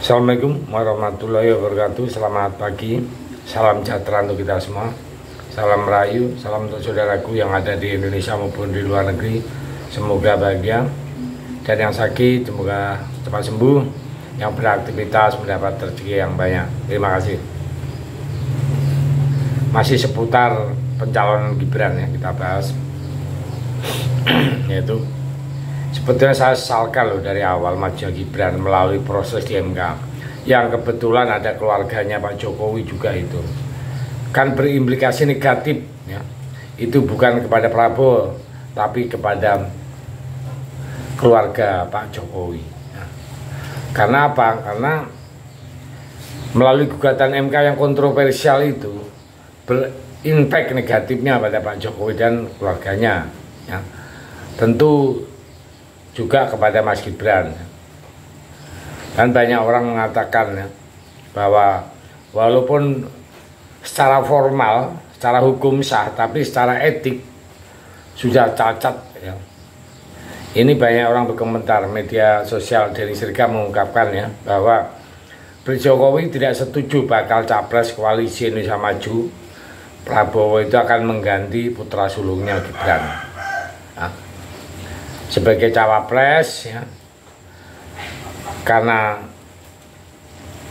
Assalamualaikum warahmatullahi wabarakatuh. Selamat pagi, salam sejahtera untuk kita semua. Salam merayu, salam untuk saudaraku yang ada di Indonesia maupun di luar negeri. Semoga bahagia, dan yang sakit semoga cepat sembuh, yang beraktivitas mendapat rezeki yang banyak. Terima kasih. Masih seputar pencalonan Gibran ya kita bahas. Yaitu sebetulnya saya sesalkan loh dari awal maju Gibran melalui proses di MK, yang kebetulan ada keluarganya Pak Jokowi juga, itu kan berimplikasi negatif ya. Itu bukan kepada Prabowo tapi kepada keluarga Pak Jokowi ya. Karena apa? Karena melalui gugatan MK yang kontroversial itu berimpact negatifnya pada Pak Jokowi dan keluarganya ya. Tentu juga kepada Mas Gibran. Dan banyak orang mengatakan ya, bahwa walaupun secara formal, secara hukum sah, tapi secara etik sudah cacat ya. Ini banyak orang berkomentar, media sosial dari Sirga mengungkapkan ya, bahwa Jokowi tidak setuju bakal capres koalisi Indonesia Maju Prabowo itu akan mengganti putra sulungnya Gibran ya, sebagai cawapres ya, karena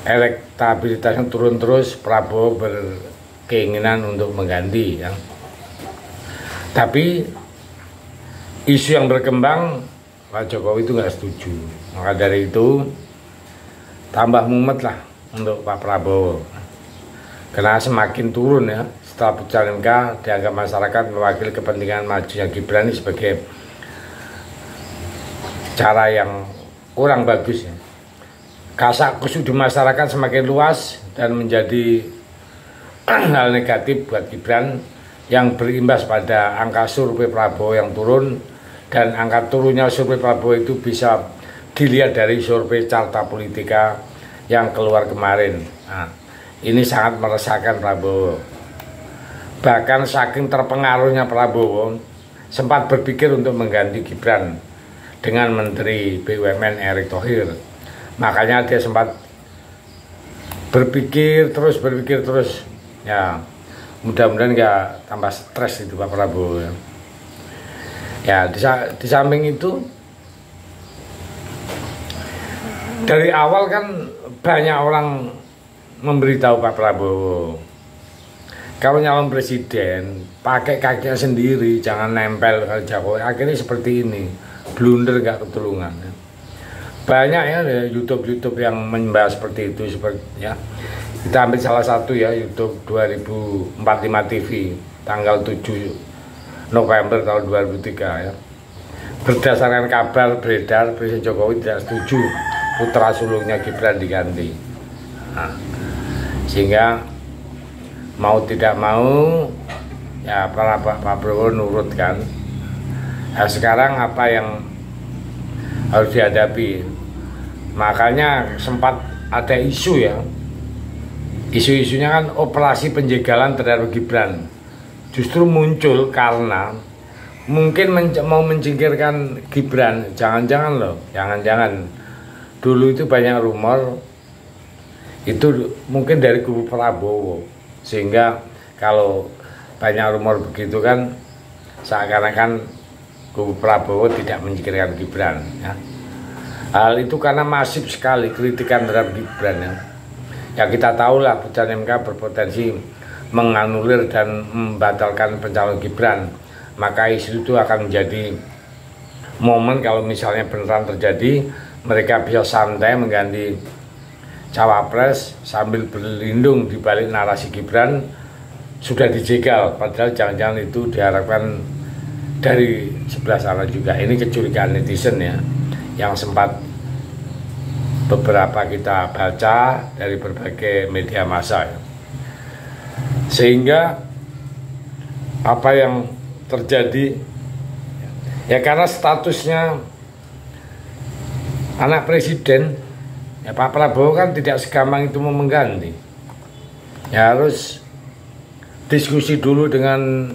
elektabilitasnya turun terus. Prabowo berkeinginan untuk mengganti ya. Tapi isu yang berkembang Pak Jokowi itu nggak setuju, maka dari itu tambah mumet lah untuk Pak Prabowo, karena semakin turun ya setelah putusan MK, dianggap masyarakat mewakili kepentingan majunya Gibran ini sebagai cara yang kurang bagus ya. Kasak kusuk di masyarakat semakin luas dan menjadi hal negatif buat Gibran, yang berimbas pada angka survei Prabowo yang turun. Dan angka turunnya survei Prabowo itu bisa dilihat dari survei Carta Politika yang keluar kemarin. Nah, ini sangat meresahkan Prabowo. Bahkan saking terpengaruhnya Prabowo sempat berpikir untuk mengganti Gibran dengan Menteri BUMN Erick Thohir. Makanya dia sempat berpikir terus ya, mudah-mudahan nggak tambah stres itu Pak Prabowo ya. Ya di samping itu, dari awal kan banyak orang memberitahu Pak Prabowo kalau nyalon presiden pakai kakinya sendiri, jangan nempel ke Jokowi. Akhirnya seperti ini, blunder nggak ketulungan. Banyak ya YouTube yang membahas seperti itu, seperti ya. Kita ambil salah satu ya, YouTube 2045 TV tanggal 7 November tahun 2003 ya. Berdasarkan kabar beredar, Presiden Jokowi tidak setuju putra sulungnya Gibran diganti. Nah, sehingga mau tidak mau ya Pak Prabowo nurut kan. Nah, sekarang apa yang harus dihadapi? Makanya sempat ada isu ya, isu-isunya kan operasi penjagalan terhadap Gibran justru muncul karena mungkin mau mencingkirkan Gibran. Jangan-jangan loh, jangan-jangan dulu itu banyak rumor itu mungkin dari kubu Prabowo, sehingga kalau banyak rumor begitu kan seakan-akan kubu Prabowo tidak menyingkirkan Gibran ya. Hal itu karena masif sekali kritikan terhadap Gibran ya. Ya kita tahu lah putusan MK berpotensi menganulir dan membatalkan pencalonan Gibran. Maka isu itu akan menjadi momen kalau misalnya beneran terjadi, mereka bisa santai mengganti cawapres sambil berlindung di balik narasi Gibran sudah dijegal, padahal jangan-jangan itu diharapkan dari sebelah sana juga. Ini kecurigaan netizen ya, yang sempat beberapa kita baca dari berbagai media massa ya. Sehingga apa yang terjadi ya, karena statusnya anak presiden ya, Pak Prabowo kan tidak segampang itu mau mengganti ya, harus diskusi dulu dengan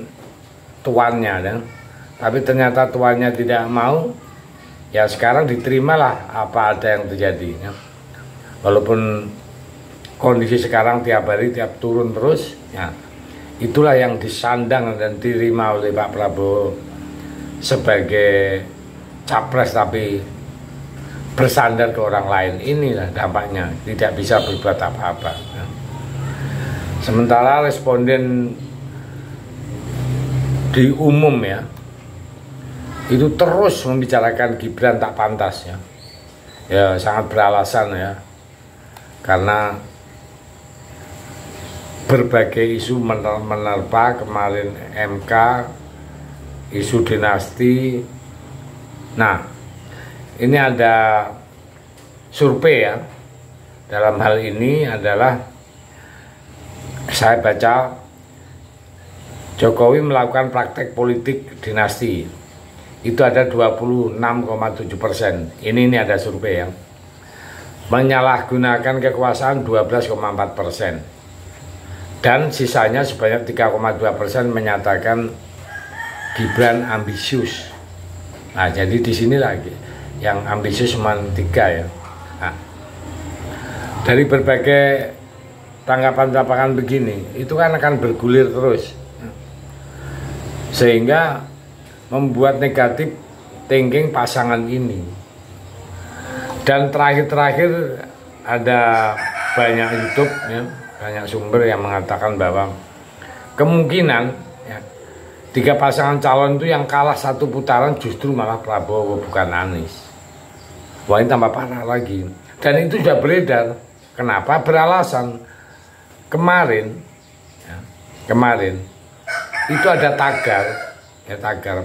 tuannya ya. Tapi ternyata tuannya tidak mau ya, sekarang diterimalah apa ada yang terjadi ya. walaupun kondisi sekarang tiap hari tiap turun terus ya, itulah yang disandang dan diterima oleh Pak Prabowo sebagai capres tapi bersandar ke orang lain. Inilah dampaknya, tidak bisa berbuat apa-apa. Sementara responden di umum ya, itu terus membicarakan Gibran tak pantas ya. Ya sangat beralasan ya, karena berbagai isu menerpa kemarin MK, isu dinasti. Nah, ini ada survei ya. Dalam hal ini adalah saya baca Jokowi melakukan praktek politik dinasti. Itu ada 26,7%. Ini ada survei ya. Menyalahgunakan kekuasaan 12,4%. Dan sisanya sebanyak 3,2% menyatakan Gibran ambisius. Nah, jadi di sini lagi yang ambisius cuma 3 ya. Nah, dari berbagai tanggapan begini, itu kan akan bergulir terus, sehingga membuat negatif thinking pasangan ini. Dan terakhir ada banyak YouTube ya, banyak sumber yang mengatakan bahwa kemungkinan ya, 3 pasangan calon itu yang kalah 1 putaran justru malah Prabowo bukan Anies. Wah, ini tambah parah lagi. Dan itu sudah beredar. Kenapa? Beralasan kemarin itu ada tagar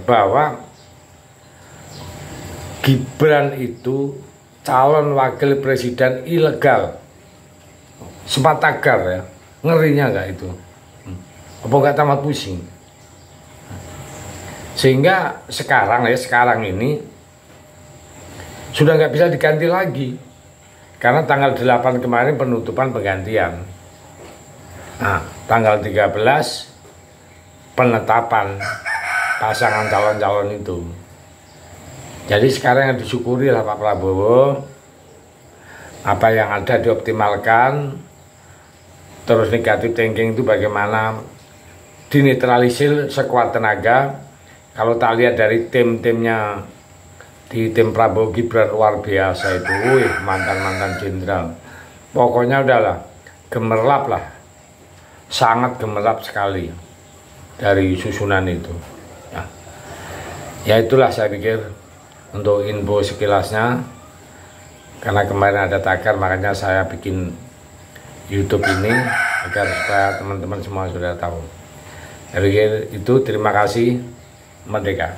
bahwa Gibran itu calon wakil presiden ilegal. Sempat tagar ya, ngerinya nggak itu? Apa nggak tamat pusing? Sehingga sekarang ini sudah nggak bisa diganti lagi, karena tanggal 8 kemarin penutupan penggantian. Nah, tanggal 13 penetapan pasangan calon-calon itu. Jadi sekarang yang disyukuri lah Pak Prabowo, apa yang ada dioptimalkan, terus negatif thinking itu bagaimana dinetralisir sekuat tenaga. Kalau tak lihat dari tim-timnya, di tim Prabowo Gibran luar biasa itu, mantan-mantan jenderal. Pokoknya udahlah, gemerlap lah, sangat gemerlap sekali dari susunan itu. Ya itulah saya pikir untuk info sekilasnya. Karena kemarin ada tagar, makanya saya bikin YouTube ini agar supaya teman-teman semua sudah tahu. Jadi itu, terima kasih. Merdeka.